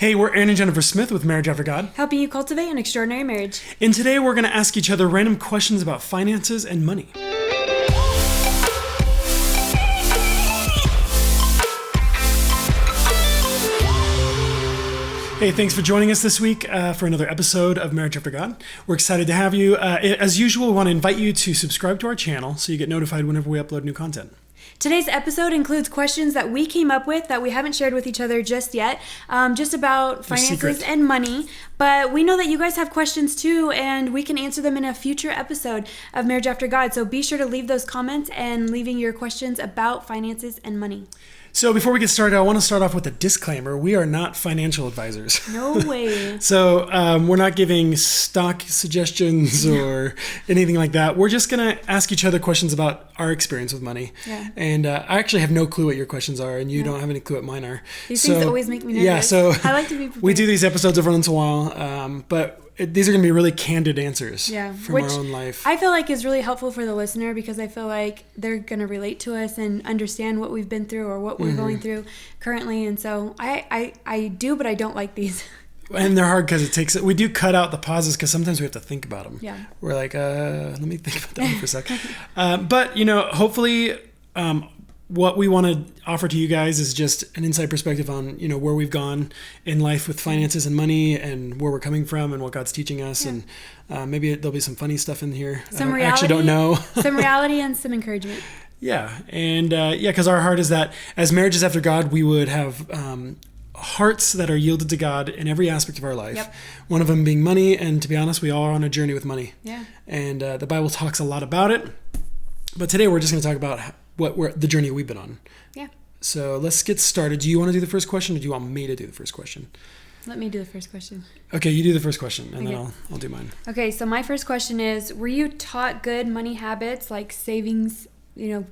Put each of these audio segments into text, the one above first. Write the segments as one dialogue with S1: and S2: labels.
S1: Hey, we're Aaron and Jennifer Smith with Marriage After God.
S2: Helping you cultivate an extraordinary marriage.
S1: And today we're going to ask each other random questions about finances and money. Hey, thanks for joining us this week for another episode of Marriage After God. We're excited to have you. As usual, we want to invite you to subscribe to our channel so you get notified whenever we upload new content.
S2: Today's episode includes questions that we came up with that we haven't shared with each other just yet, just about finances and money. But we know that you guys have questions too, and we can answer them in a future episode of Marriage After God. So be sure to leave those comments and leaving your questions about finances and money.
S1: So before we get started, I want to start off with a disclaimer. We are not financial advisors.
S2: No way.
S1: So we're not giving stock suggestions or anything like that. We're just going to ask each other questions about our experience with money.
S2: Yeah.
S1: And I actually have no clue what your questions are, and you don't have any clue what mine are.
S2: These things always make me nervous.
S1: Yeah, so
S2: I like to be prepared.
S1: We do these episodes every once in a while, but these are going to be really candid answers from our own life. I
S2: feel like is really helpful for the listener because I feel like they're going to relate to us and understand what we've been through or what we're going through currently. And so I do, but I don't like these.
S1: And they're hard because we do cut out the pauses because sometimes we have to think about them.
S2: Yeah.
S1: We're like, let me think about that one for a sec. But, hopefully what we want to offer to you guys is just an inside perspective on, where we've gone in life with finances and money and where we're coming from and what God's teaching us. Yeah. And maybe there'll be some funny stuff in here. I actually don't know.
S2: Some reality and some encouragement.
S1: Yeah. And because our heart is that as marriages after God, we would have hearts that are yielded to God in every aspect of our life.
S2: Yep.
S1: One of them being money. And to be honest, we all are on a journey with money.
S2: Yeah.
S1: And the Bible talks a lot about it. But today we're just going to talk about the journey we've been on.
S2: Yeah.
S1: So let's get started. Do you want to do the first question or do you want me to do the first question?
S2: Let me do the first question.
S1: Okay, you do the first question and then I'll do mine.
S2: Okay, so my first question is, were you taught good money habits like savings,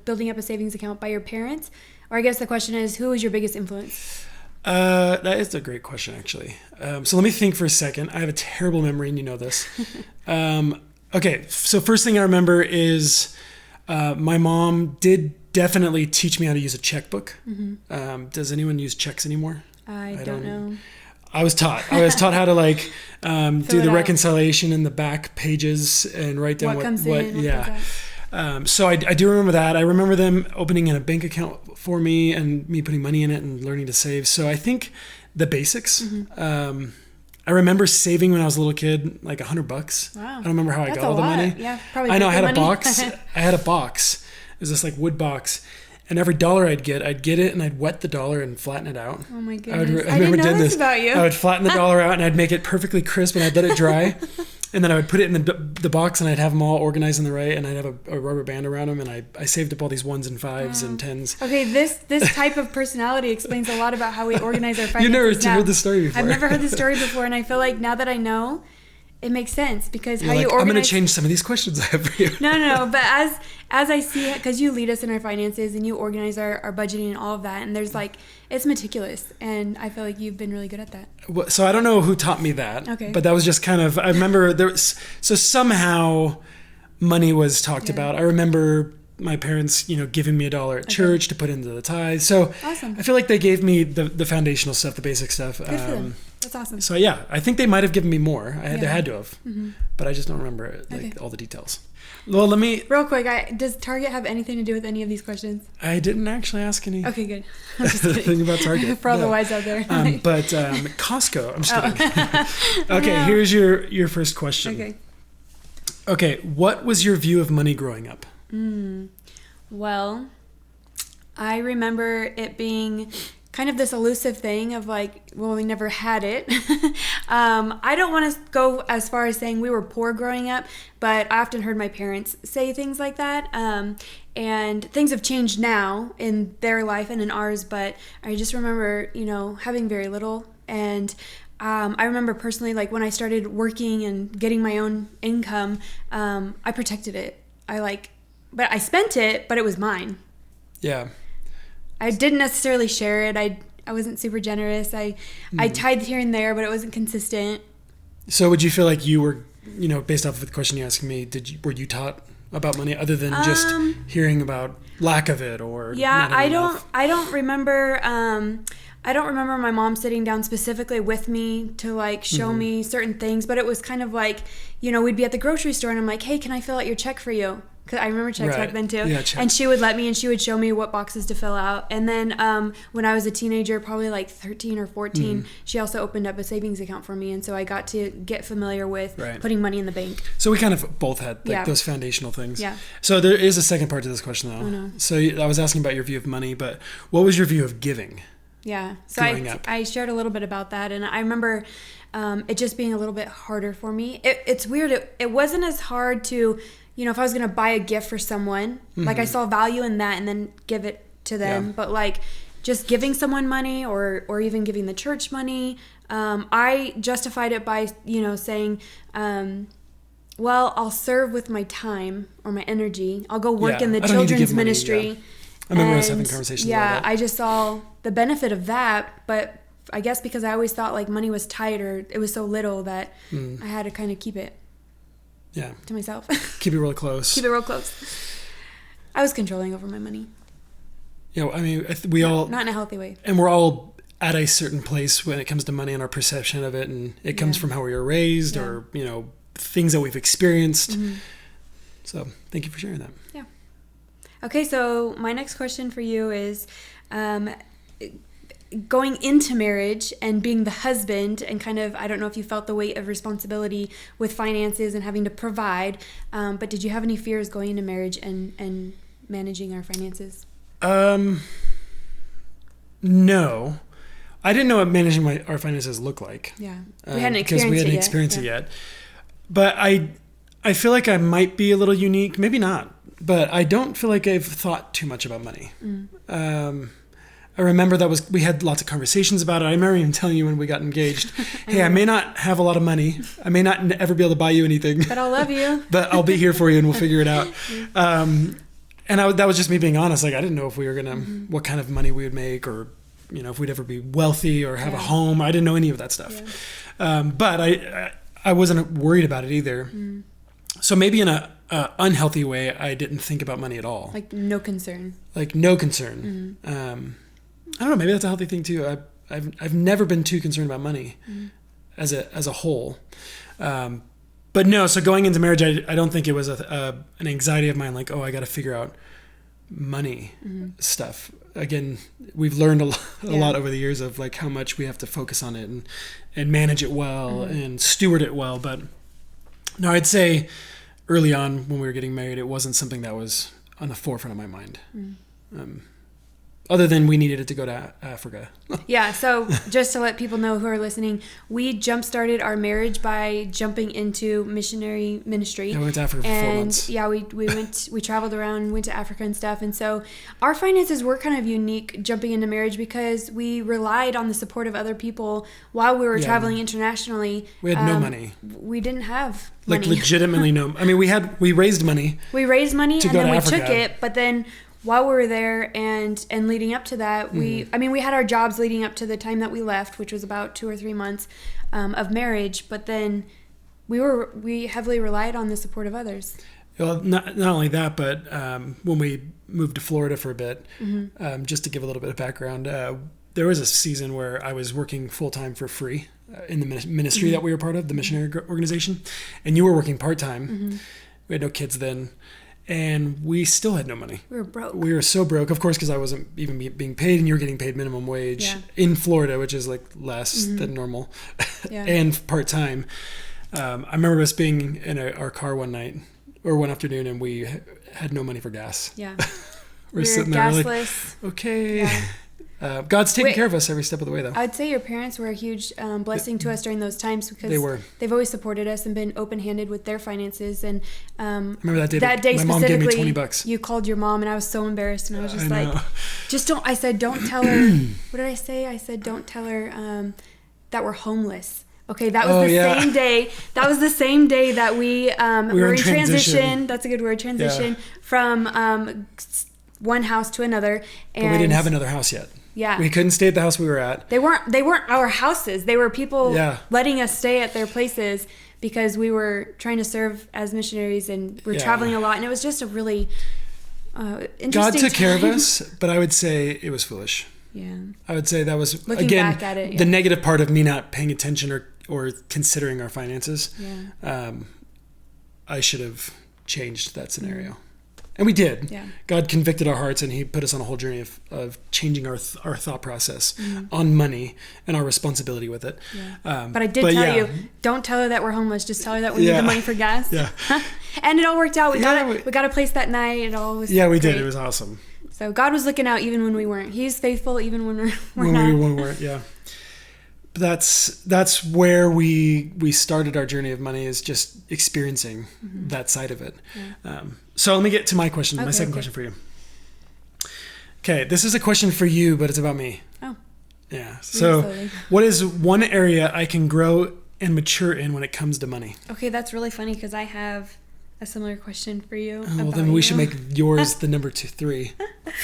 S2: building up a savings account by your parents? Or I guess the question is, who was your biggest influence?
S1: That is a great question, actually. So let me think for a second. I have a terrible memory and you know this. Okay, so first thing I remember is my mom did definitely teach me how to use a checkbook. Mm-hmm. Does anyone use checks anymore?
S2: I don't know.
S1: I was taught how to do the reconciliation in the back pages and write down what comes in. Yeah. So I do remember that. I remember them opening a bank account for me and me putting money in it and learning to save. So I think the basics. Mm-hmm. I remember saving when I was a little kid, like $100. Wow. I don't remember how I got all the money.
S2: Yeah, probably.
S1: I know I had a box. I had a box. It was this like wood box. And every dollar I'd get it and I'd wet the dollar and flatten it out.
S2: Oh my goodness.
S1: I remember
S2: didn't know this about you.
S1: I would flatten the dollar out and I'd make it perfectly crisp and I'd let it dry. And then I would put it in the box and I'd have them all organized in the right and I'd have a rubber band around them and I saved up all these 1s and 5s and 10s.
S2: Okay, this type of personality explains a lot about how we organize our finances.
S1: You've never heard the story before.
S2: I've never heard the story before and I feel like now that I know, it makes sense because
S1: you organize... I'm going to change some of these questions I have for you.
S2: No, but as I see it, because you lead us in our finances and you organize our budgeting and all of that, and there's it's meticulous, and I feel like you've been really good at that.
S1: Well, so I don't know who taught me that, but that was just kind of, I remember so somehow money was talked about. I remember my parents, giving me $1 at church to put into the tithe. So
S2: awesome.
S1: I feel like they gave me the foundational stuff, the basic stuff.
S2: Good for them. That's awesome.
S1: So yeah, I think they might have given me more. They had to have, but I just don't remember all the details. Well, let me...
S2: Real quick, does Target have anything to do with any of these questions?
S1: I didn't actually ask any.
S2: Okay, good. I'm just kidding.
S1: Thing about Target.
S2: For all the wise out there.
S1: But Costco, I'm just kidding. Okay, no. Here's your first question. Okay, what was your view of money growing up?
S2: Well, I remember it being kind of this elusive thing of we never had it. I don't want to go as far as saying we were poor growing up, but I often heard my parents say things like that. And things have changed now in their life and in ours, but I just remember, having very little. And I remember personally, when I started working and getting my own income, I protected it. But I spent it, but it was mine.
S1: Yeah.
S2: I didn't necessarily share it. I wasn't super generous. I tithed here and there, but it wasn't consistent.
S1: So would you feel like you were, based off of the question you asked me, were you taught about money other than just hearing about lack of it or
S2: I don't remember I don't remember my mom sitting down specifically with me to like show me certain things, but it was kind of like, we'd be at the grocery store and I'm like, hey, can I fill out your check for you? Cause I remember checks back then too.
S1: Yeah,
S2: and she would let me, and she would show me what boxes to fill out. And then when I was a teenager, probably like 13 or 14, she also opened up a savings account for me. And so I got to get familiar with putting money in the bank.
S1: So we kind of both had like those foundational things.
S2: Yeah.
S1: So there is a second part to this question though.
S2: Oh, no.
S1: So I was asking about your view of money, but what was your view of giving?
S2: Yeah. So I shared a little bit about that. And I remember it just being a little bit harder for me. It's weird. It wasn't as hard to... if I was going to buy a gift for someone, like I saw value in that and then give it to them. Yeah. But like just giving someone money or even giving the church money, I justified it by, saying, well, I'll serve with my time or my energy. I'll go work in the children's ministry.
S1: I remember us having conversations about that.
S2: I just saw the benefit of that. But I guess because I always thought like money was tight or it was so little that I had to kind of keep it.
S1: Yeah.
S2: To myself.
S1: Keep it real close.
S2: Keep it real close. I was controlling over my money.
S1: I mean, we all...
S2: Not in a healthy way.
S1: And we're all at a certain place when it comes to money and our perception of it. And it comes from how we were raised or, things that we've experienced. So thank you for sharing that.
S2: Yeah. Okay, so my next question for you is... going into marriage and being the husband and kind of, I don't know if you felt the weight of responsibility with finances and having to provide, but did you have any fears going into marriage and managing our finances?
S1: No. I didn't know what managing our finances looked like.
S2: Yeah.
S1: We hadn't experienced it yet. But I feel like I might be a little unique, maybe not, but I don't feel like I've thought too much about money. I remember we had lots of conversations about it. I remember even telling you when we got engaged, hey, I may not have a lot of money. I may not ever be able to buy you anything.
S2: But I'll love you.
S1: But I'll be here for you and we'll figure it out. And that was just me being honest. Like, I didn't know if we were going to, what kind of money we would make or, if we'd ever be wealthy or have a home. I didn't know any of that stuff. Yeah. But I wasn't worried about it either. So maybe in a unhealthy way, I didn't think about money at all.
S2: Like no concern.
S1: I don't know. Maybe that's a healthy thing too. I've never been too concerned about money as a whole. But no. So going into marriage, I don't think it was an anxiety of mine. Like, oh, I got to figure out money stuff. Again, we've learned a lot over the years of like how much we have to focus on it and manage it well and steward it well. But no, I'd say early on when we were getting married, it wasn't something that was on the forefront of my mind. Other than we needed it to go to Africa.
S2: Yeah, so just to let people know who are listening, we jump-started our marriage by jumping into missionary ministry.
S1: Yeah, we went to Africa for 4 months.
S2: Yeah, we traveled around, went to Africa and stuff. And so our finances were kind of unique jumping into marriage because we relied on the support of other people while we were traveling internationally.
S1: We had no money.
S2: We didn't have money.
S1: Like legitimately no. I mean, we raised money.
S2: We raised money and then we
S1: Africa.
S2: took it, but then while we were there and leading up to that, we had our jobs leading up to the time that we left, which was about 2 or 3 months of marriage. But then we heavily relied on the support of others.
S1: Well, not only that, but when we moved to Florida for a bit, just to give a little bit of background, there was a season where I was working full time for free in the ministry that we were part of, the missionary organization, and you were working part time. We had no kids then. And we still had no money.
S2: We were broke.
S1: We were so broke, of course, because I wasn't even being paid, and you were getting paid minimum wage in Florida, which is like less than normal, and part time. I remember us being in our car one night or one afternoon, and we had no money for gas.
S2: Yeah,
S1: we're sitting there
S2: gasless.
S1: Like, okay. Yeah. God's taking care of us every step of the way, though.
S2: I'd say your parents were a huge blessing to us during those times because they've always supported us and been open-handed with their finances. And
S1: remember that day?
S2: My
S1: mom gave me $20.
S2: You called your mom, and I was so embarrassed, and I was just just don't. I said, don't tell her. What did I say? I said, don't tell her that we're homeless. Okay, that was same day. That was the same day that we were in transition. That's a good word, transition from one house to another. And
S1: but we didn't have another house yet.
S2: Yeah.
S1: We couldn't stay at the house we were at.
S2: They weren't our houses. They were people letting us stay at their places because we were trying to serve as missionaries and we're traveling a lot. And it was just a really interesting
S1: God took
S2: time.
S1: care of us, but I would say it was foolish.
S2: Yeah.
S1: I would say that was,
S2: looking
S1: again,
S2: back at it,
S1: the negative part of me not paying attention or considering our finances.
S2: Yeah.
S1: I should have changed that scenario. And we did.
S2: Yeah.
S1: God convicted our hearts, and he put us on a whole journey of changing our thought process on money and our responsibility with it.
S2: Yeah. But I did tell you, don't tell her that we're homeless. Just tell her that we need the money for gas.
S1: Yeah.
S2: And it all worked out. We got a place that night. It all was
S1: we
S2: great.
S1: did. It was awesome.
S2: So God was looking out even when we weren't. He's faithful even when we're
S1: when
S2: not.
S1: We weren't, yeah. That's where we started our journey of money, is just experiencing that side of it. Yeah. So let me get to my question, my second question for you. Okay, this is a question for you, but it's about me. Oh. Yeah. So what is one area I can grow and mature in when it comes to money?
S2: Okay, that's really funny because I have a similar question for you.
S1: Oh, well, then we should make yours the number 3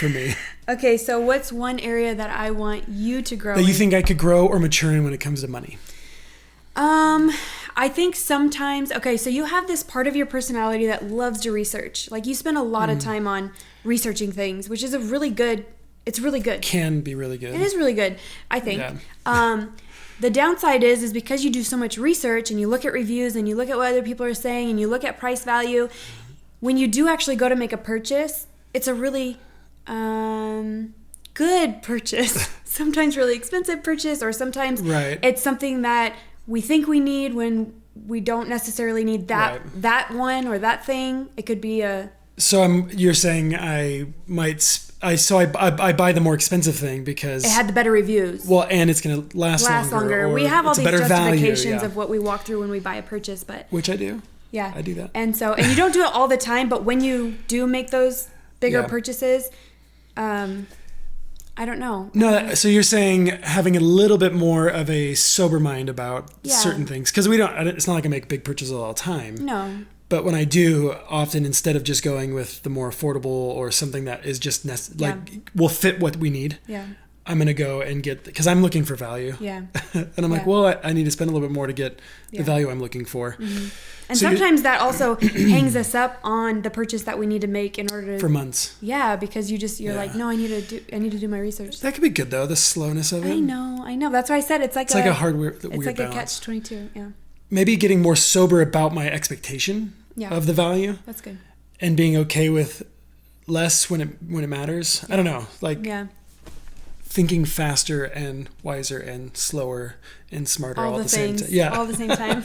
S1: for me.
S2: Okay, so what's one area that I want you to grow
S1: that you think I could grow or mature in when it comes to money?
S2: I think sometimes, okay, so you have this part of your personality that loves to research. Like you spend a lot of time on researching things, which is it's really good.
S1: Can be really good.
S2: It is really good, I think. Yeah. The downside is because you do so much research and you look at reviews and you look at what other people are saying and you look at price value, when you do actually go to make a purchase, it's a really good purchase. Sometimes really expensive purchase, or sometimes it's something that we think we need when we don't necessarily need that one or that thing. It could be a...
S1: So you're saying I buy the more expensive thing because
S2: it had the better reviews.
S1: Well, and it's going to last longer.
S2: We have all these justifications of what we walk through when we buy a purchase, but
S1: which I do.
S2: Yeah,
S1: I do that.
S2: And you don't do it all the time, but when you do make those bigger purchases, I don't know.
S1: No, so you're saying having a little bit more of a sober mind about certain things, because it's not like I make big purchases all the time.
S2: No.
S1: But when I do, often instead of just going with the more affordable or something that is just will fit what we need, I'm going to go and get, because I'm looking for value. Yeah. And I'm like, well, I need to spend a little bit more to get the value I'm looking for.
S2: Mm-hmm. And so sometimes that also hangs us up on the purchase that we need to make in order to...
S1: For months.
S2: Yeah, because you're like, no, I need to do my research.
S1: That could be good though, the slowness of it.
S2: I know. That's why I said it's like
S1: a hard, weird balance.
S2: It's like a catch-22, yeah.
S1: Maybe getting more sober about my expectation of the value.
S2: That's good.
S1: And being okay with less when it matters. I don't know, thinking faster and wiser and slower and smarter all at the same time. Yeah,
S2: all at the same time.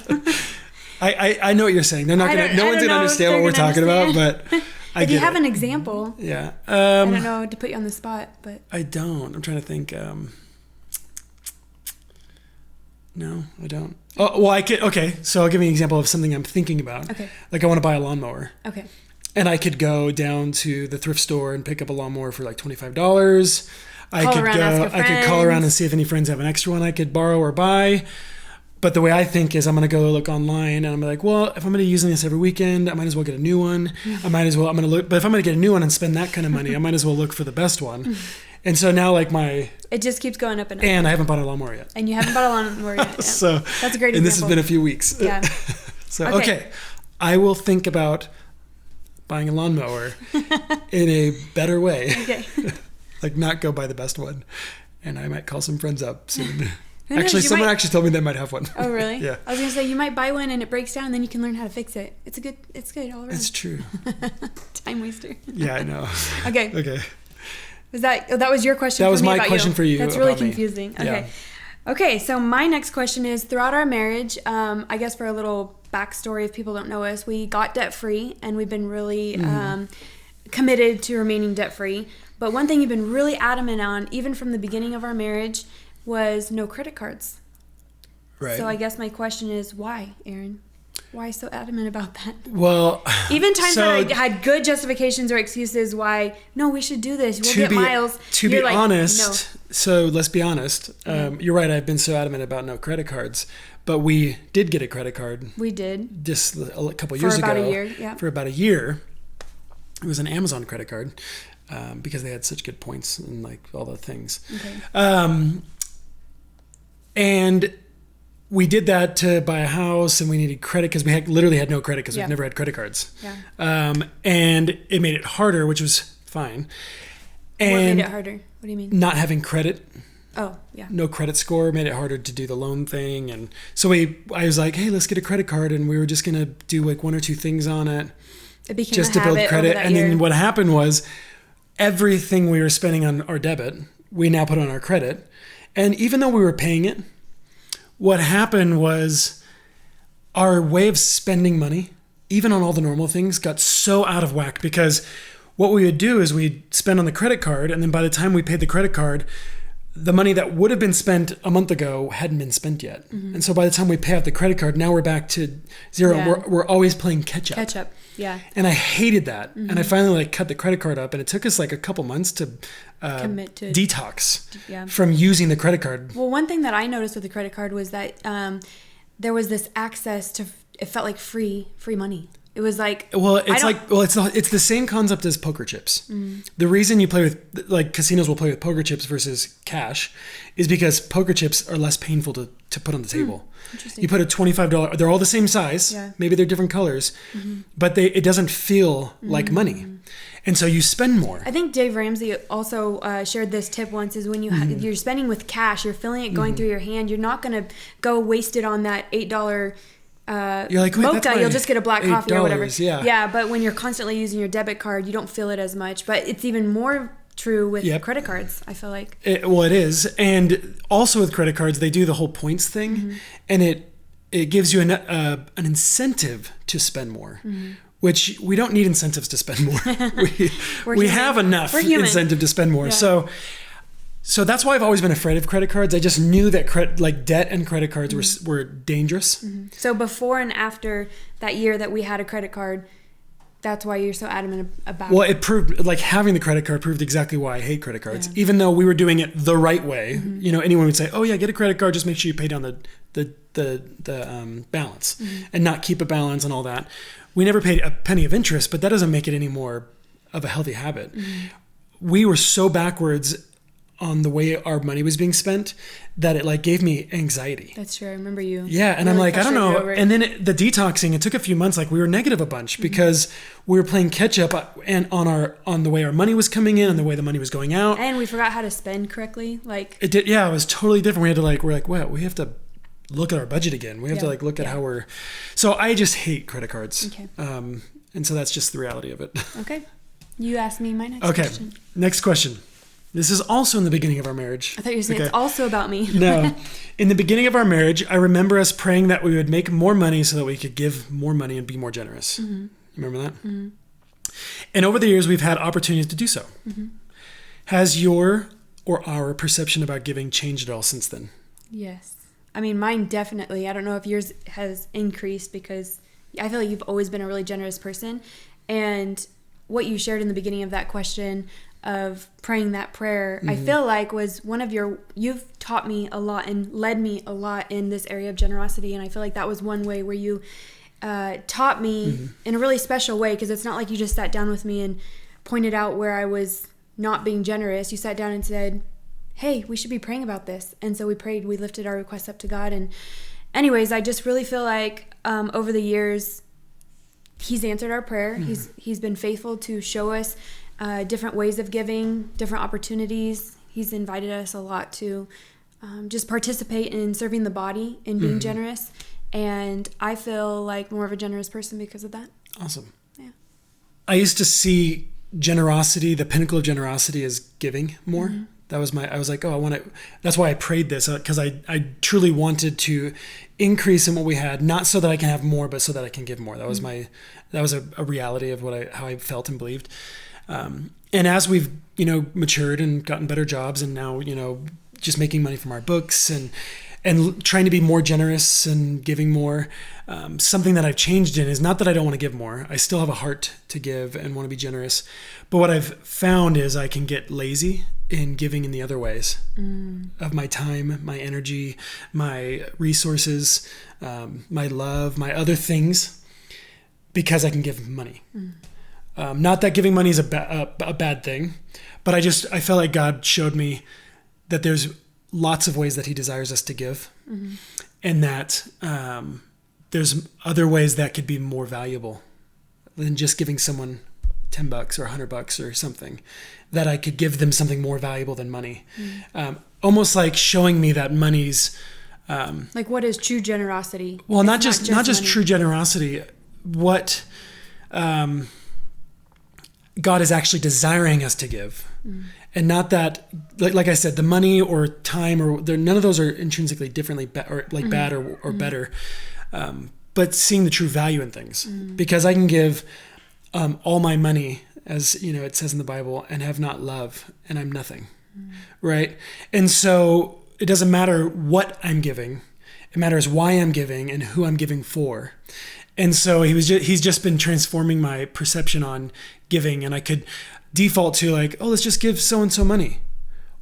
S1: I know what you're saying. They're not gonna. No one's gonna understand what we're talking about, but
S2: if you have an example.
S1: Yeah.
S2: I don't know to put you on the spot, but
S1: I don't. I'm trying to think. No, I don't. Oh, well, I could. Okay, so I'll give you an example of something I'm thinking about.
S2: Okay.
S1: Like I want to buy a lawnmower.
S2: Okay.
S1: And I could go down to the thrift store and pick up a lawnmower for like $25. I could call around and see if any friends have an extra one I could borrow or buy. But the way I think is I'm going to go look online and I'm like, well, if I'm going to be using this every weekend, I might as well get a new one. I'm going to look, but if I'm going to get a new one and spend that kind of money, I might as well look for the best one. And so now it
S2: just keeps going up and up.
S1: And I haven't bought a lawnmower yet.
S2: And you haven't bought a lawnmower yet. Yeah.
S1: So
S2: that's a great example.
S1: And this has been a few weeks.
S2: Yeah.
S1: So, okay. I will think about buying a lawnmower in a better way.
S2: Okay.
S1: Like not go buy the best one. And I might call some friends up soon. Actually, someone actually told me they might have one.
S2: Oh, really?
S1: Yeah.
S2: I was going to say, you might buy one and it breaks down and then you can learn how to fix it. It's good all around.
S1: It's true.
S2: Time waster.
S1: Yeah, I know.
S2: Okay. That was your question for me?
S1: That was my question for you.
S2: That's really confusing. Okay. Yeah. Okay, so my next question is, throughout our marriage, I guess for a little backstory, if people don't know us, we got debt-free and we've been really committed to remaining debt-free. But one thing you've been really adamant on, even from the beginning of our marriage, was no credit cards. Right. So I guess my question is, why, Aaron? Why so adamant about that?
S1: Well,
S2: even times when I had good justifications or excuses why, no, we should do this. We'll get miles.
S1: To be honest, so let's be honest. You're right. I've been so adamant about no credit cards, but we did get a credit card.
S2: We did.
S1: Just a couple years ago.
S2: For about a year, yeah.
S1: For about a year. It was an Amazon credit card because they had such good points and like all the things. Okay. And we did that to buy a house, and we needed credit because we literally had no credit because we've never had credit cards. Yeah. And it made it harder, which was fine. And
S2: what made it harder? What do you mean?
S1: Not having credit.
S2: Oh, yeah.
S1: No credit score made it harder to do the loan thing. And so I was like, hey, let's get a credit card. And we were just going to do like 1 or 2 things on it.
S2: It became
S1: just to build credit. And then what happened was everything we were spending on our debit, we now put on our credit. And even though we were paying it, what happened was our way of spending money, even on all the normal things, got so out of whack, because what we would do is we'd spend on the credit card, and then by the time we paid the credit card, the money that would have been spent a month ago hadn't been spent yet. Mm-hmm. And so by the time we pay off the credit card, now we're back to zero. Yeah. We're always playing catch up.
S2: Yeah.
S1: And I hated that. Mm-hmm. And I finally like cut the credit card up, and it took us like a couple months to commit to detox from using the credit card.
S2: Well, one thing that I noticed with the credit card was that there was this access to, it felt like free money. It was like,
S1: it's the same concept as poker chips. Mm. The reason you play with, like, casinos will play with poker chips versus cash is because poker chips are less painful to put on the table. Interesting. You put a $25, they're all the same size. Yeah. Maybe they're different colors, but it doesn't feel like money. And so you spend more.
S2: I think Dave Ramsey also shared this tip once, is when you're spending with cash, you're feeling it going through your hand. You're not going to go waste it on that $8
S1: you're like,
S2: mocha, you'll just get a black coffee or whatever.
S1: Yeah.
S2: But when you're constantly using your debit card, you don't feel it as much. But it's even more true with credit cards, I feel like.
S1: It is. And also with credit cards, they do the whole points thing. And it gives you an incentive to spend more. Which we don't need incentives to spend more. we have enough incentive to spend more. Yeah. So that's why I've always been afraid of credit cards. I just knew that debt and credit cards were dangerous.
S2: So before and after that year that we had a credit card, that's why you're so adamant about it.
S1: Well, it proved, like, having the credit card proved exactly why I hate credit cards. Yeah. Even though we were doing it the right way. Anyone would say, oh yeah, get a credit card, just make sure you pay down the balance and not keep a balance and all that. We never paid a penny of interest, but that doesn't make it any more of a healthy habit. We were so backwards on the way our money was being spent that it like gave me anxiety.
S2: That's true. I remember you.
S1: Yeah. And I'm like, I don't know. And then the detoxing, it took a few months. Like, we were negative a bunch because we were playing catch up and on the way our money was coming in and the way the money was going out.
S2: And we forgot how to spend correctly. Like,
S1: it did. Yeah. It was totally different. We're like, well, we have to look at our budget again. We have to look at how so I just hate credit cards.
S2: Okay.
S1: And so that's just the reality of it.
S2: Okay. You asked me my next question.
S1: Okay. Next question. This is also in the beginning of our marriage.
S2: I thought you were saying it's also about me.
S1: No. In the beginning of our marriage, I remember us praying that we would make more money so that we could give more money and be more generous. You remember that? And over the years, we've had opportunities to do so. Has your or our perception about giving changed at all since then?
S2: Yes. I mean, mine definitely. I don't know if yours has increased, because I feel like you've always been a really generous person. And what you shared in the beginning of that question of praying that prayer, I feel like was you've taught me a lot and led me a lot in this area of generosity. And I feel like that was one way where you taught me in a really special way, because it's not like you just sat down with me and pointed out where I was not being generous. You sat down and said, hey, we should be praying about this. And so we prayed, we lifted our requests up to God. And anyways, I just really feel like over the years, he's answered our prayer. He's been faithful to show us different ways of giving, different opportunities. He's invited us a lot to just participate in serving the body and being generous. And I feel like more of a generous person because of that.
S1: Awesome.
S2: Yeah.
S1: I used to see generosity, the pinnacle of generosity, as giving more. I was like, oh, I want to, that's why I prayed this, because I truly wanted to increase in what we had, not so that I can have more, but so that I can give more. That was a reality of how I felt and believed. And as we've, matured and gotten better jobs, and now, just making money from our books and trying to be more generous and giving more, something that I've changed in is not that I don't want to give more. I still have a heart to give and want to be generous. But what I've found is I can get lazy in giving in the other ways of my time, my energy, my resources, my love, my other things, because I can give money. Not that giving money is a bad thing, but I felt like God showed me that there's lots of ways that he desires us to give, and that there's other ways that could be more valuable than just giving someone $10 or $100 or something, that I could give them something more valuable than money. Almost like showing me that money's
S2: like what is true generosity?
S1: Well, not just true generosity. What God is actually desiring us to give, and not that, like I said, the money or time or none of those are intrinsically differently bad or better. But seeing the true value in things, because I can give all my money, as it says in the Bible, and have not love, and I'm nothing, right? And so it doesn't matter what I'm giving; it matters why I'm giving and who I'm giving for. And so he's just been transforming my perception on giving, and I could default to like, oh, let's just give so and so money.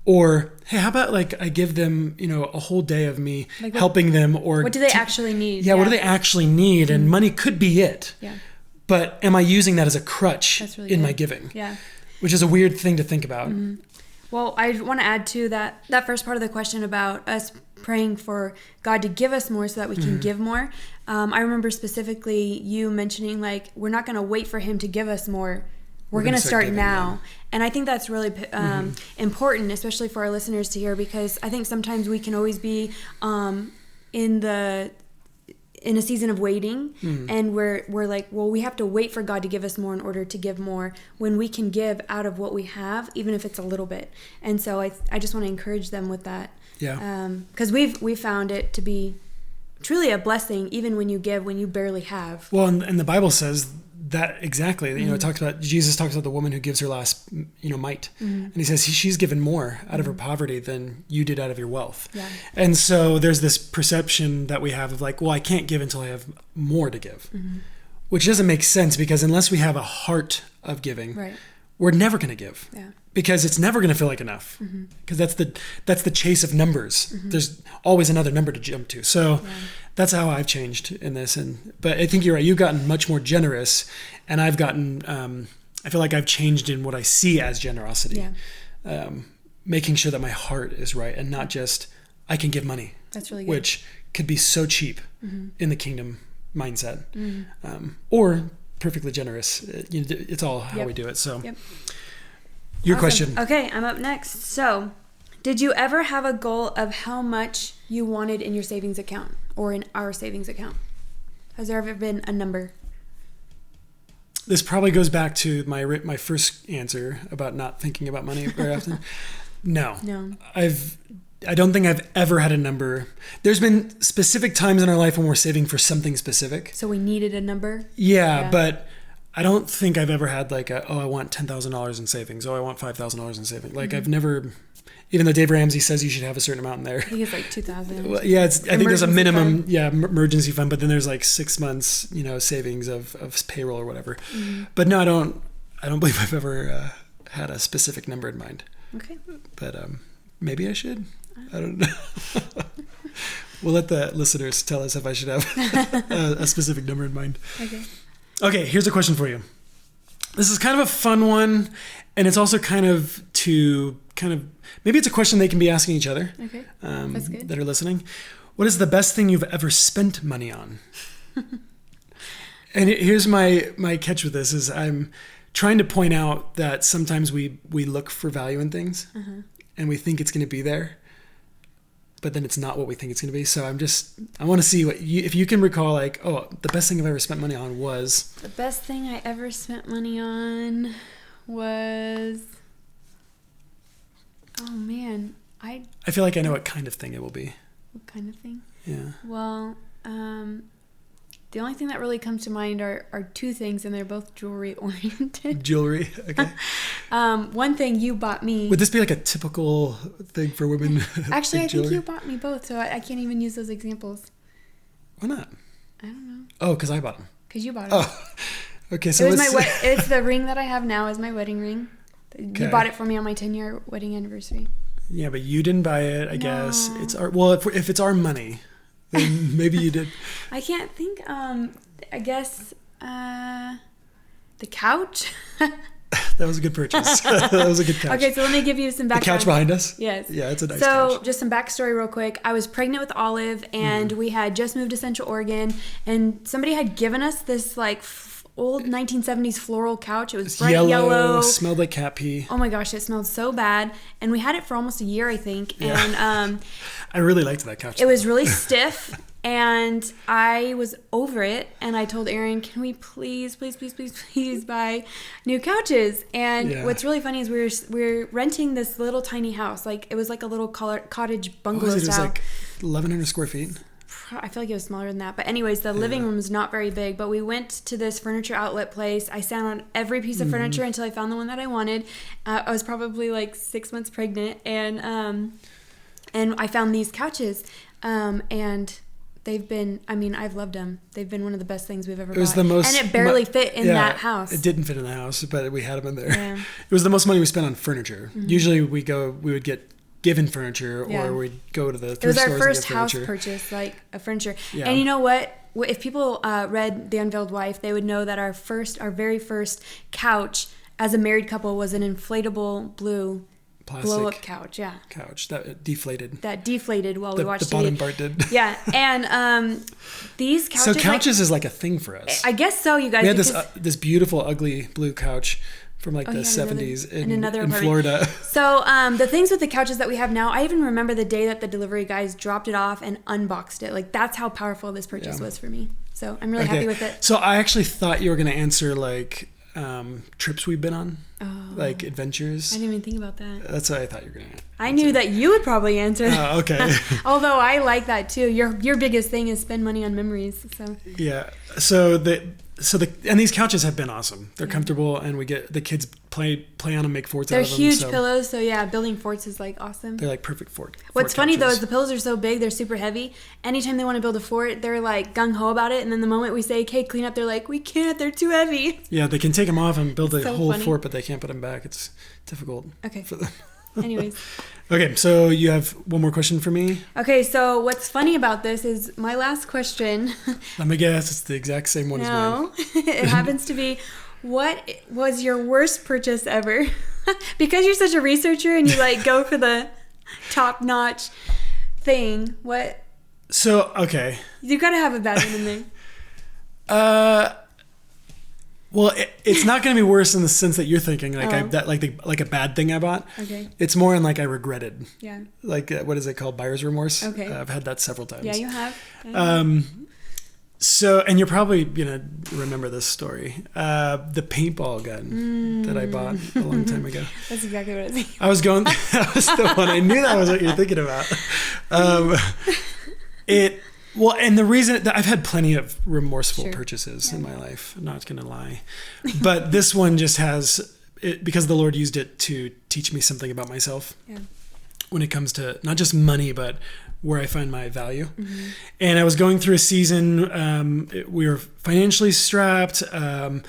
S1: Or, hey, how about like I give them, a whole day of me like helping them, or
S2: what do they actually need?
S1: Yeah, what do they actually need? And money could be it.
S2: Yeah.
S1: But am I using that as a crutch in my giving?
S2: Yeah.
S1: Which is a weird thing to think about.
S2: Well, I want to add to that first part of the question about us praying for God to give us more so that we can give more. I remember specifically you mentioning like, we're not going to wait for him to give us more. We're going to start now. And I think that's really important, especially for our listeners to hear, because I think sometimes we can always be in a season of waiting, and we're like, well, we have to wait for God to give us more in order to give more, when we can give out of what we have, even if it's a little bit. And so I just want to encourage them with that. Yeah. Because we've found it to be truly a blessing, even when you give, when you barely have.
S1: Well, and the Bible says that exactly. Jesus talks about the woman who gives her last, mite, and he says she's given more out of her poverty than you did out of your wealth. Yeah. And so there's this perception that we have of like, well, I can't give until I have more to give, which doesn't make sense, because unless we have a heart of giving, we're never going to give. Yeah. Because it's never going to feel like enough, because that's the chase of numbers. There's always another number to jump to. So that's how I've changed in this. But I think you're right. You've gotten much more generous, and I've gotten. I feel like I've changed in what I see as generosity, making sure that my heart is right, and not just I can give money. That's really good. Which could be so cheap in the kingdom mindset, or perfectly generous. It's all how we do it. So. Yep. Your question.
S2: Okay, I'm up next. So, did you ever have a goal of how much you wanted in your savings account or in our savings account? Has there ever been a number?
S1: This probably goes back to my first answer about not thinking about money very often. No. I don't think I've ever had a number. There's been specific times in our life when we're saving for something specific.
S2: So we needed a number?
S1: Yeah. But I don't think I've ever had like I want $10,000 in savings. I want $5,000 in savings. Like I've never, even though Dave Ramsey says you should have a certain amount in there.
S2: I think it's like 2,000.
S1: Well, yeah, I think there's a minimum, emergency fund, but then there's like 6 months, savings of payroll or whatever. But no, I don't believe I've ever had a specific number in mind. Okay. But maybe I should. I don't know. We'll let the listeners tell us if I should have a specific number in mind. Okay, here's a question for you. This is kind of a fun one, and it's also maybe it's a question they can be asking each other. Okay, that's good. That are listening. What is the best thing you've ever spent money on? And here's my catch with this is I'm trying to point out that sometimes we look for value in things, and we think it's going to be there, but then it's not what we think it's going to be. So I want to see if you can recall, like, oh, the best thing I've ever spent money on was.
S2: The best thing I ever spent money on was. Oh man, I
S1: feel like I know what kind of thing it will be.
S2: What kind of thing?
S1: Yeah.
S2: Well, the only thing that really comes to mind are two things, and they're both jewelry oriented.
S1: Jewelry, okay.
S2: One thing you bought me.
S1: Would this be like a typical thing for women?
S2: Actually, I think you bought me both, so I can't even use those examples.
S1: Why not?
S2: I don't know.
S1: Oh, because I bought them.
S2: Because you bought them.
S1: Oh, okay. So
S2: it's the ring that I have now is my wedding ring. Okay. You bought it for me on my 10-year wedding anniversary.
S1: Yeah, but you didn't buy it, I guess. It's our if it's our money. Then maybe you did.
S2: I can't think. I guess the couch.
S1: That was a good purchase. That was a good couch.
S2: Okay, so let me give you some background.
S1: The couch behind us?
S2: Yes.
S1: Yeah, it's a nice couch.
S2: So just some backstory real quick. I was pregnant with Olive, and we had just moved to Central Oregon, and somebody had given us this like old 1970s floral couch. It was bright yellow.
S1: Smelled like cat pee.
S2: Oh my gosh, it smelled so bad. And we had it for almost a year, I think.
S1: Yeah.
S2: And
S1: I really liked that couch.
S2: It was really stiff. And I was over it, and I told Aaron, can we please buy new couches? And what's really funny is we're renting this little tiny house. Like, it was like a little cottage bungalow style. It was
S1: like 1,100 square feet.
S2: I feel like it was smaller than that. But anyways, the living room is not very big. But we went to this furniture outlet place. I sat on every piece of furniture until I found the one that I wanted. I was probably like 6 months pregnant. And I found these couches. And... they've been, I mean, I've loved them. They've been one of the best things we've ever bought. It was the most... And it barely fit in that house.
S1: It didn't fit in the house, but we had them in there. Yeah. It was the most money we spent on furniture. Mm-hmm. Usually we would get given furniture or we'd go to the thrift stores. It was our first house purchase,
S2: like a furniture. Yeah. And you know what? If people read The Unveiled Wife, they would know that our very first couch as a married couple was an inflatable blue blow-up couch,
S1: couch that deflated
S2: while we watched
S1: the bottom part did.
S2: Yeah. And these couches,
S1: so couches is like a thing for us.
S2: I guess so, you guys.
S1: We had this beautiful ugly blue couch from like the 70s in Florida.
S2: So the things with the couches that we have now, I even remember the day that the delivery guys dropped it off and unboxed it. Like, that's how powerful this purchase was for me. So I'm really happy with it.
S1: So I actually thought you were going to answer like trips we've been on, like adventures.
S2: I didn't even think about that.
S1: That's what I thought you were gonna answer.
S2: I knew that you would probably answer.
S1: Oh, okay.
S2: Although I like that too. Your biggest thing is spend money on memories. So
S1: yeah. And these couches have been awesome. They're comfortable, and we get the kids play on them, make forts out of them.
S2: They're huge pillows, so yeah, building forts is like awesome.
S1: They're like perfect fort.
S2: What's funny though is the pillows are so big, they're super heavy. Anytime they want to build a fort, they're like gung ho about it, and then the moment we say, "Okay, clean up," they're like, "We can't. They're too heavy."
S1: Yeah, they can take them off and build a whole fort, but they can't put them back. It's difficult.
S2: Okay.
S1: For them.
S2: Anyways.
S1: Okay, so you have one more question for me?
S2: Okay, so what's funny about this is my last question.
S1: Let me guess, it's the exact same one as mine.
S2: No, it happens to be, what was your worst purchase ever? Because you're such a researcher and you like go for the top-notch thing. What?
S1: So, okay.
S2: You gotta have a bad one in there.
S1: Well, it's not going to be worse in the sense that you're thinking, like a bad thing I bought.
S2: Okay.
S1: It's more in like I regretted.
S2: Yeah.
S1: Like what is it called? Buyer's remorse.
S2: Okay.
S1: I've had that several times.
S2: Yeah, you have.
S1: So, and you're probably gonna remember this story. The paintball gun that I bought a long time ago.
S2: That's exactly what I was thinking.
S1: That was the one. I knew that was what you're thinking about. Well, and the reason that I've had plenty of remorseful purchases in my life, I'm not going to lie, but this one just has it because the Lord used it to teach me something about myself when it comes to not just money, but where I find my value. Mm-hmm. And I was going through a season, we were financially strapped. I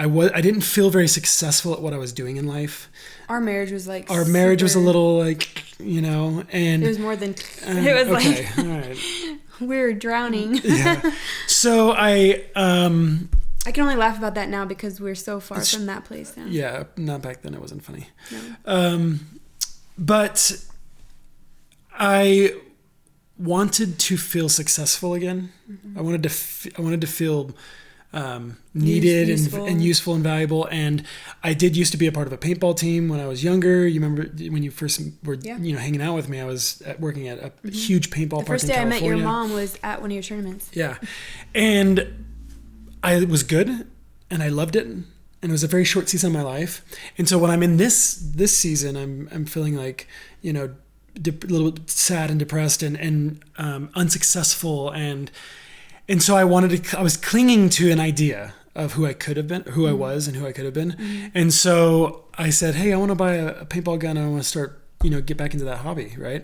S1: didn't feel very successful at what I was doing in life.
S2: Our marriage was like,
S1: was a little like, and
S2: it was more than, it was
S1: okay, all right.
S2: We were drowning.
S1: Yeah. So I can
S2: only laugh about that now because we're so far from that place now.
S1: Yeah, not back then. It wasn't funny.
S2: No.
S1: But I wanted to feel successful again. Mm-hmm. I wanted to feel needed and useful and valuable. And I did used to be a part of a paintball team when I was younger. You remember when you first were hanging out with me? I was working at a huge paintball park in California. The first day I met your
S2: mom was at one of your tournaments.
S1: Yeah, and I was good, and I loved it, and it was a very short season of my life. And so when I'm in this season, I'm feeling like a little bit sad and depressed and unsuccessful and so I was clinging to an idea of who I could have been, who I was and who I could have been. Mm-hmm. And so I said, hey, I want to buy a paintball gun. I want to start, get back into that hobby. Right.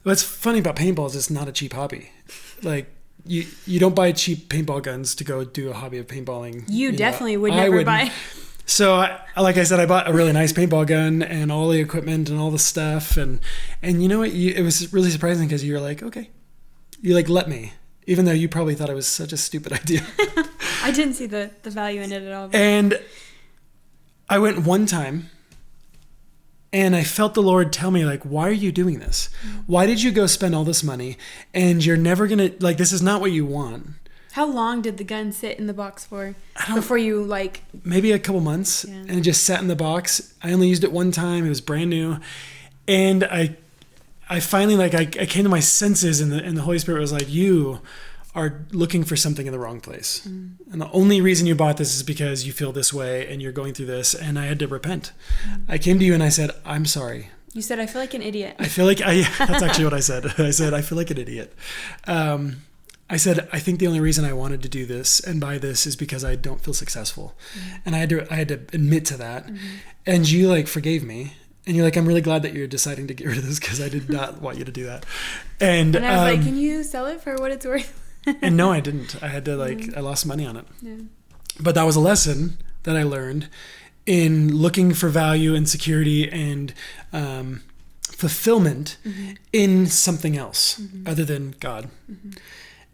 S1: What's funny about paintball is it's not a cheap hobby. Like you don't buy cheap paintball guns to go do a hobby of paintballing.
S2: You definitely would never buy.
S1: So like I said, I bought a really nice paintball gun and all the equipment and all the stuff. And you know what? It was really surprising because you were like, okay, you like let me. Even though you probably thought it was such a stupid idea.
S2: I didn't see the value in it at all.
S1: And I went one time and I felt the Lord tell me, like, why are you doing this? Why did you go spend all this money and you're never going to, like, this is not what you want.
S2: How long did the gun sit in the box for before you like?
S1: Maybe a couple months, and it just sat in the box. I only used it one time. It was brand new, and I finally like I came to my senses, and the Holy Spirit was like, you are looking for something in the wrong place, and the only reason you bought this is because you feel this way and you're going through this. And I had to repent. I came to you and I said, I'm sorry.
S2: You said, I feel like an idiot.
S1: That's actually what I said. I said, I feel like an idiot. I said, I think the only reason I wanted to do this and buy this is because I don't feel successful. And I had to admit to that. And you like forgave me. And you're like, I'm really glad that you're deciding to get rid of this because I did not want you to do that. And
S2: I was like, can you sell it for what it's worth?
S1: And no, I didn't. I had to I lost money on it. Yeah. But that was a lesson that I learned in looking for value and security and fulfillment in something else other than God.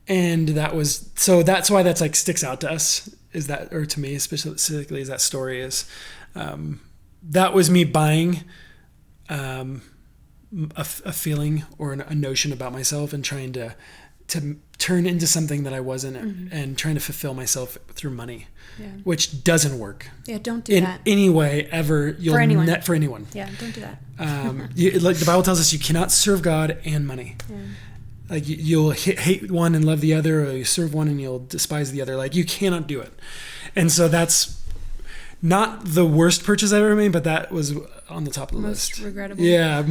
S1: And that's why that's like sticks out to us, is that, or to me specifically, is that story is, that was me buying a feeling or a notion about myself and trying to turn into something that I wasn't, and trying to fulfill myself through money, which doesn't work.
S2: Yeah, don't do that.
S1: In any way ever.
S2: For anyone.
S1: For anyone.
S2: Yeah, don't do that.
S1: Like the Bible tells us, you cannot serve God and money. Yeah. Like you'll hate one and love the other, or you serve one and you'll despise the other. Like you cannot do it. And so that's not the worst purchase I've ever made, but that was on the top of the list.
S2: Most regrettable.
S1: Yeah,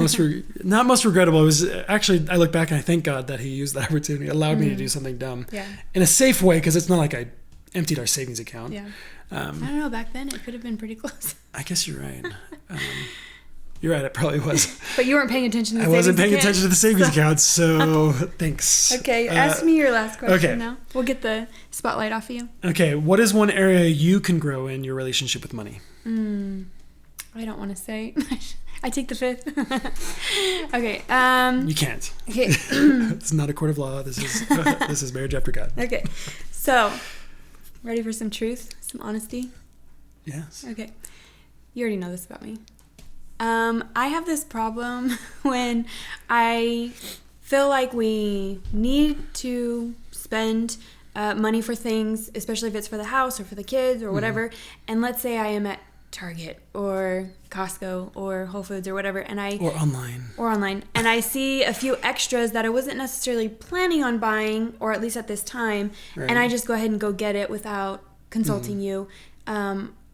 S1: not most regrettable. It was actually, I look back and I thank God that he used that opportunity, allowed me to do something dumb in a safe way, because it's not like I emptied our savings account.
S2: Yeah. I don't know, back then it could have been pretty close.
S1: I guess you're right. You're right, it probably was.
S2: But you weren't paying attention to the
S1: savings
S2: account.
S1: I wasn't paying attention to the savings account, so thanks.
S2: Okay, ask me your last question now. We'll get the spotlight off of you. Okay, what is one area you can grow in your relationship with money? I don't want to say. I take the fifth. Okay.
S1: You can't.
S2: Okay.
S1: It's not a court of law. This is marriage after God.
S2: Okay. So, ready for some truth, some honesty?
S1: Yes.
S2: Okay. You already know this about me. I have this problem when I feel like we need to spend money for things, especially if it's for the house or for the kids or whatever. And let's say I am at Target or Costco or Whole Foods or whatever, and or online, and I see a few extras that I wasn't necessarily planning on buying, or at least at this time, and I just go ahead and go get it without consulting you.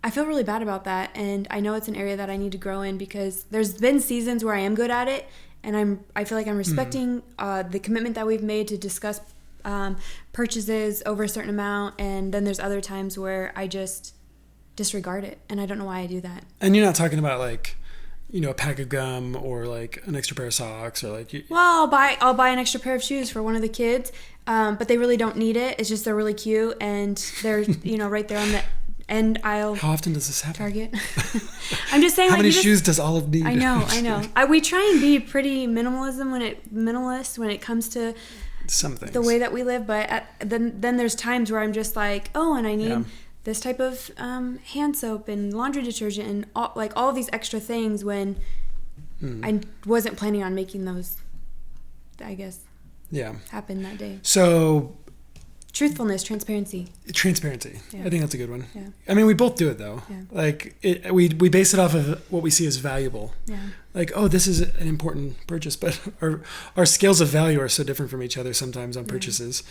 S2: I feel really bad about that, and I know it's an area that I need to grow in, because there's been seasons where I am good at it, and I feel like I'm respecting the commitment that we've made to discuss purchases over a certain amount, and then there's other times where I just disregard it, and I don't know why I do that.
S1: And you're not talking about like, a pack of gum or like an extra pair of socks, or like
S2: well, I'll buy an extra pair of shoes for one of the kids, but they really don't need it. It's just they're really cute, and they're right there on the end aisle.
S1: How often does this happen?
S2: Target. I'm just saying.
S1: How many shoes does Olive need?
S2: I know. We try and be pretty minimalist when it comes to
S1: some things,
S2: the way that we live. But then there's times where I'm just like, oh, and I need this type of hand soap and laundry detergent and all of these extra things, when I wasn't planning on making those, I guess, happen that day.
S1: So
S2: truthfulness, transparency.
S1: Yeah. I think that's a good one.
S2: Yeah.
S1: I mean, we both do it though.
S2: Yeah.
S1: Like we base it off of what we see as valuable.
S2: Yeah.
S1: Like, oh, this is an important purchase, but our scales of value are so different from each other sometimes on purchases.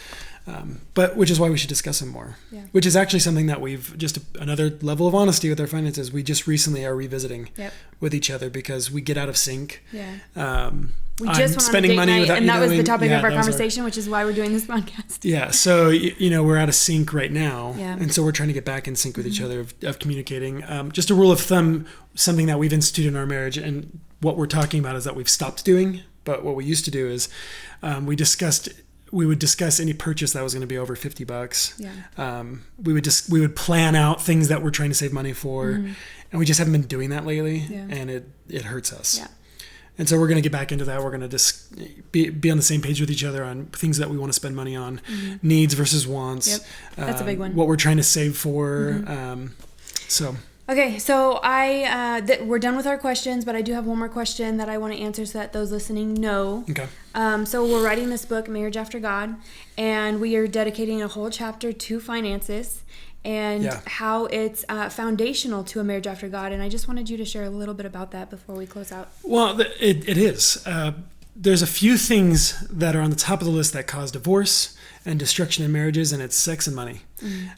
S1: But which is why we should discuss them more. Yeah. Which is actually something that we've just another level of honesty with our finances. We just recently are revisiting with each other, because we get out of sync.
S2: Yeah. We just went
S1: spending
S2: on a date
S1: money
S2: night,
S1: without,
S2: and that was the topic of our conversation, which is why we're doing this podcast.
S1: Yeah, so we're out of sync right now, and so we're trying to get back in sync with each other of communicating. Just a rule of thumb, something that we've instituted in our marriage, and what we're talking about is that we've stopped doing. But what we used to do is, we would discuss any purchase that was going to be over $50. Yeah. We would plan out things that we're trying to save money for, and we just haven't been doing that lately, and it hurts us. Yeah. And so we're going to get back into that. We're going to just be on the same page with each other on things that we want to spend money on, needs versus wants.
S2: Yep. That's a big one.
S1: What we're trying to save for. So
S2: Okay, so we're done with our questions, but I do have one more question that I want to answer so that those listening know.
S1: Okay.
S2: So we're writing this book, Marriage After God, and we are dedicating a whole chapter to finances and how it's foundational to a marriage after God. And I just wanted you to share a little bit about that before we close out.
S1: Well, it is. There's a few things that are on the top of the list that cause divorce and destruction in marriages, and it's sex and money.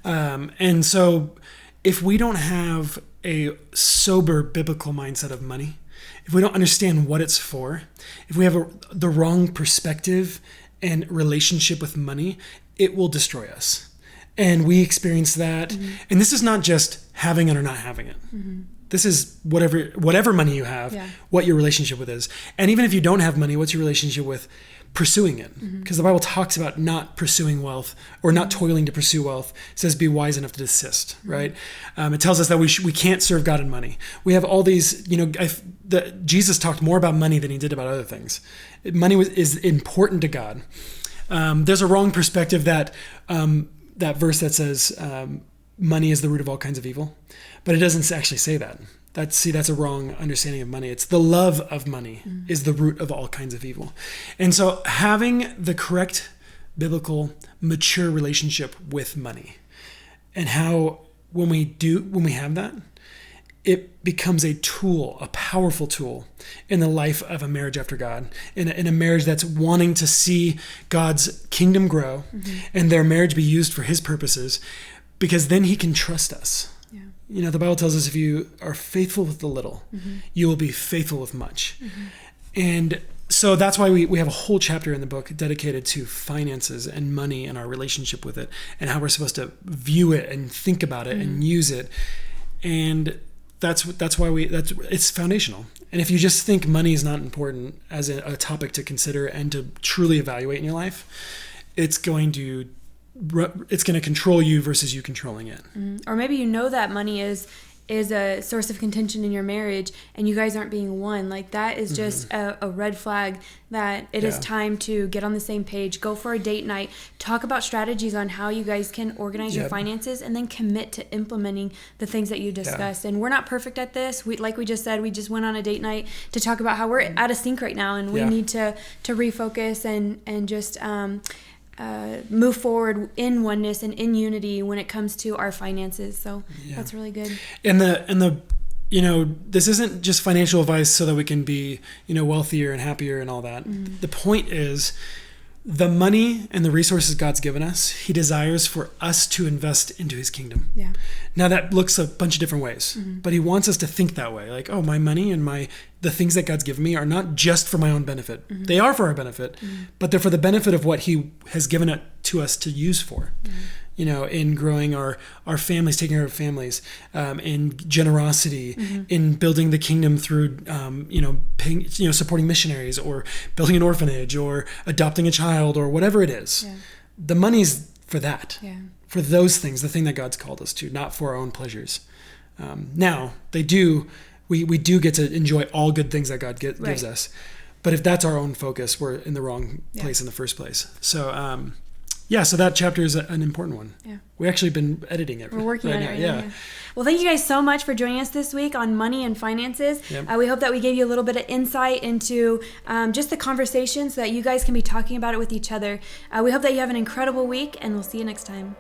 S1: And so if we don't have a sober biblical mindset of money, if we don't understand what it's for, if we have the wrong perspective and relationship with money, it will destroy us. And we experience that. And this is not just having it or not having it. This is whatever money you have, what your relationship with is. And even if you don't have money, what's your relationship with pursuing it? Because the Bible talks about not pursuing wealth or not toiling to pursue wealth. It says be wise enough to desist, right? It tells us that we can't serve God in money. We have all these, Jesus talked more about money than he did about other things. Money is important to God. There's a wrong perspective that verse that says money is the root of all kinds of evil, but it doesn't actually say that. That's a wrong understanding of money. It's the love of money is the root of all kinds of evil. And so having the correct biblical mature relationship with money, and how when we have that, it becomes a tool, a powerful tool in the life of a marriage after God, in a marriage that's wanting to see God's kingdom grow and their marriage be used for his purposes, because then he can trust us. The Bible tells us if you are faithful with the little, you will be faithful with much. And so that's why we have a whole chapter in the book dedicated to finances and money and our relationship with it and how we're supposed to view it and think about it and use it. And that's why it's foundational. And if you just think money is not important as a topic to consider and to truly evaluate in your life, it's going to control you versus you controlling it.
S2: Or maybe that money is a source of contention in your marriage and you guys aren't being one. Like that is just a red flag that it is time to get on the same page, go for a date night, talk about strategies on how you guys can organize your finances, and then commit to implementing the things that you discussed. And we're not perfect at this. Like we just said, we just went on a date night to talk about how we're out of sync right now and we need to refocus and just move forward in oneness and in unity when it comes to our finances. So that's really good. And the this isn't just financial advice so that we can be, wealthier and happier and all that. The point is the money and the resources God's given us, he desires for us to invest into his kingdom. Now that looks a bunch of different ways, but he wants us to think that way. Like, my money and the things that God's given me are not just for my own benefit. They are for our benefit, but they're for the benefit of what he has given it to us to use for. In growing our families, taking care of families, in generosity, in building the kingdom through, paying, supporting missionaries or building an orphanage or adopting a child or whatever it is. The money's for that, for those things, the thing that God's called us to, not for our own pleasures. Now, we do get to enjoy all good things that God gives us. But if that's our own focus, we're in the wrong place in the first place. So, so that chapter is an important one. We actually been editing it. We're working on it right now. Well, thank you guys so much for joining us this week on money and finances. We hope that we gave you a little bit of insight into just the conversation so that you guys can be talking about it with each other. We hope that you have an incredible week, and we'll see you next time.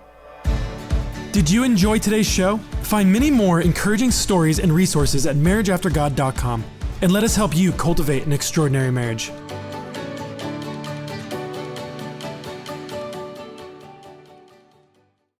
S1: Did you enjoy today's show? Find many more encouraging stories and resources at marriageaftergod.com, and let us help you cultivate an extraordinary marriage.